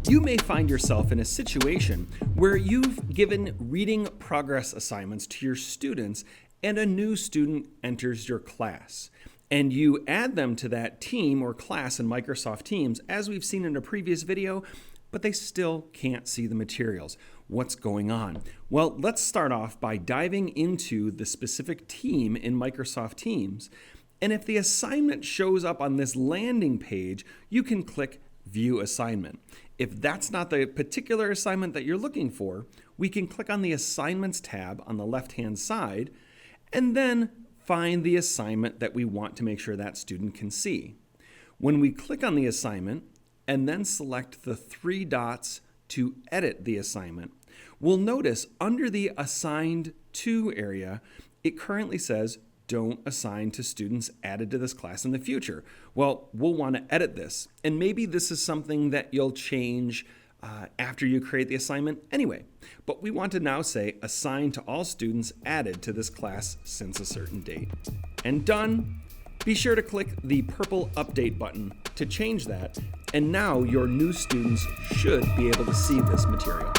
You may find yourself in a situation where you've given reading progress assignments to your students and a new student enters your class. And you add them to that team or class in Microsoft Teams, as we've seen in a previous video, but they still can't see the materials. What's going on? Well, let's start off by diving into the specific team in Microsoft Teams. And if the assignment shows up on this landing page, you can click View Assignment. If that's not the particular assignment that you're looking for, we can click on the Assignments tab on the left-hand side and then find the assignment that we want to make sure that student can see. When we click on the assignment and then select the three dots to edit the assignment, we'll notice under the Assigned To area, it currently says don't assign to students added to this class in the future. Well, we'll want to edit this, and maybe this is something that you'll change after you create the assignment anyway. But we want to now say assign to all students added to this class since a certain date. And done. Be sure to click the purple update button to change that, and now your new students should be able to see this material.